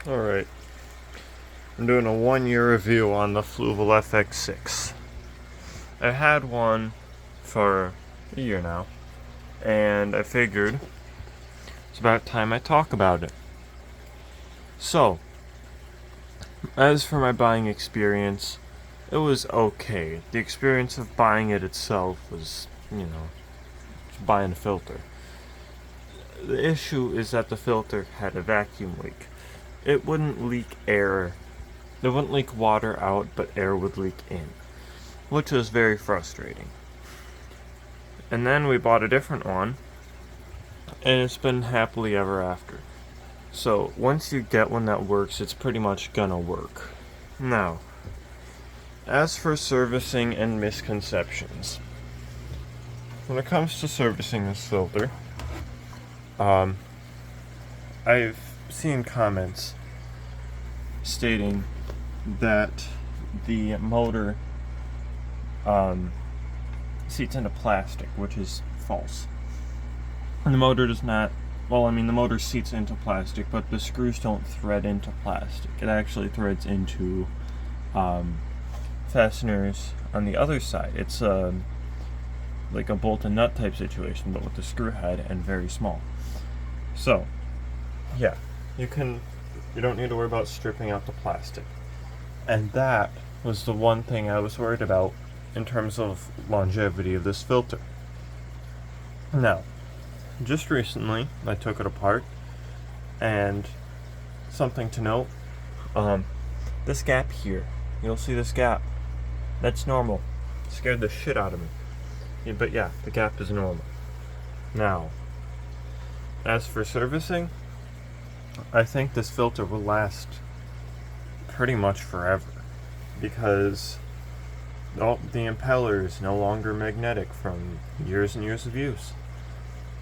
Alright, I'm doing a 1-year review on the Fluval FX6. I had one for a year now, and I figured it's about time I talk about it. So, as for my buying experience, it was okay. The experience of buying it itself was, just buying a filter. The issue is that the filter had a vacuum leak. It wouldn't leak air. It wouldn't leak water out, but air would leak in, which was very frustrating. And then we bought a different one, and it's been happily ever after. So, once you get one that works, it's pretty much gonna work. Now, as for servicing and misconceptions, when it comes to servicing this filter, I've seen comments stating that the motor seats into plastic, which is false. And the motor does not, the motor seats into plastic, but the screws don't thread into plastic. It actually threads into fasteners on the other side. It's like a bolt and nut type situation, but with the screw head and very small. So, yeah, you don't need to worry about stripping out the plastic. And that was the one thing I was worried about in terms of longevity of this filter. Now, just recently, I took it apart, and something to note, this gap here, you'll see this gap, that's normal. It scared the shit out of me. Yeah, but yeah, the gap is normal. Now, as for servicing, I think this filter will last pretty much forever, because the impeller is no longer magnetic from years and years of use.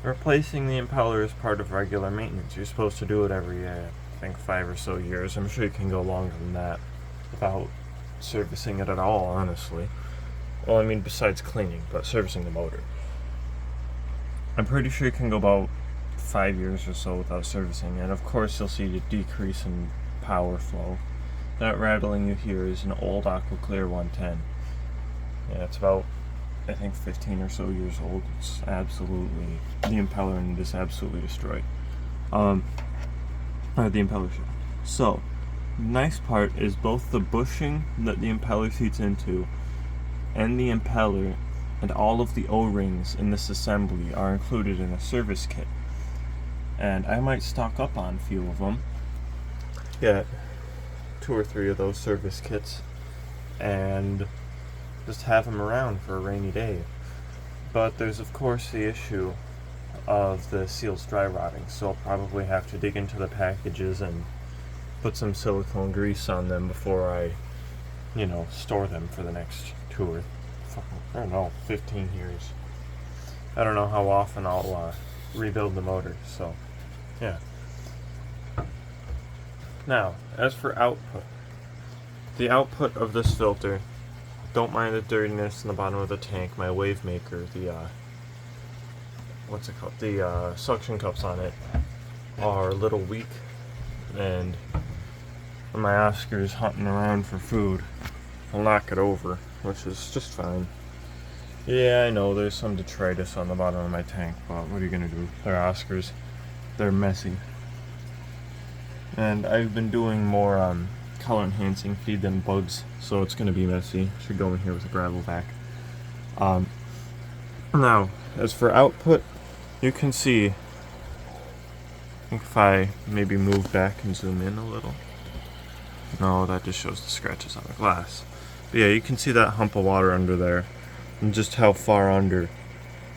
Replacing the impeller is part of regular maintenance. You're supposed to do it every, I think, 5 or so years. I'm sure you can go longer than that without servicing it at all, honestly. Well, besides cleaning, but servicing the motor. I'm pretty sure you can go about 5 years or so without servicing, and of course you'll see a decrease in power flow. That rattling you hear is an old Aquaclear 110. Yeah, it's about, I think, 15 or so years old. It's absolutely, the impeller in it is absolutely destroyed. The impeller shaft. So, the nice part is both the bushing that the impeller feeds into and the impeller and all of the O-rings in this assembly are included in a service kit. And I might stock up on a few of them, get 2 or 3 of those service kits, and just have them around for a rainy day. But there's of course the issue of the seals dry rotting, so I'll probably have to dig into the packages and put some silicone grease on them before I, store them for the next 15 years. I don't know how often I'll rebuild the motor, so yeah. Now, as for output, the output of this filter, don't mind the dirtiness in the bottom of the tank. My wave maker, the suction cups on it are a little weak, and when my Oscar's hunting around for food, I'll knock it over, which is just fine. Yeah, I know there's some detritus on the bottom of my tank, but what are you gonna do? They're Oscars. They're messy. And I've been doing more color enhancing feed than bugs, so it's gonna be messy. Should go in here with a gravel vac. Now, as for output, you can see, I think if I maybe move back and zoom in a little. No, that just shows the scratches on the glass. But yeah, you can see that hump of water under there, and just how far under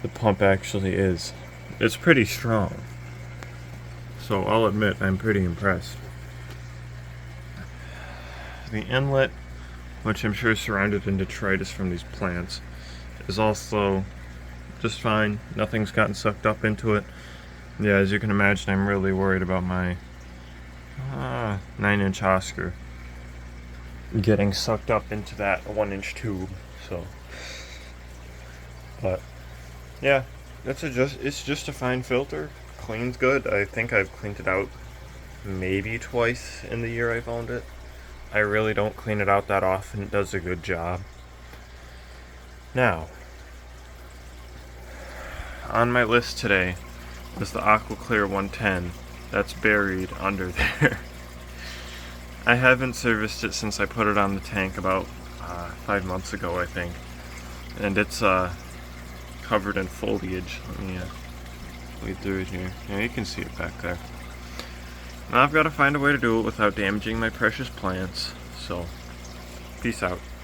the pump actually is. It's pretty strong. So I'll admit, I'm pretty impressed. The inlet, which I'm sure is surrounded in detritus from these plants, is also just fine. Nothing's gotten sucked up into it. Yeah, as you can imagine, I'm really worried about my 9-inch Oscar getting sucked up into that 1-inch tube. So, but yeah, it's just a fine filter. Cleans good. I think I've cleaned it out maybe twice in the year I found it. I really don't clean it out that often. It does a good job. Now, on my list today was the Aqua Clear 110 that's buried under there. I haven't serviced it since I put it on the tank about 5 months ago, I think. And it's covered in foliage. Let me lead through it here. Yeah, you can see it back there. Now I've got to find a way to do it without damaging my precious plants. So, peace out.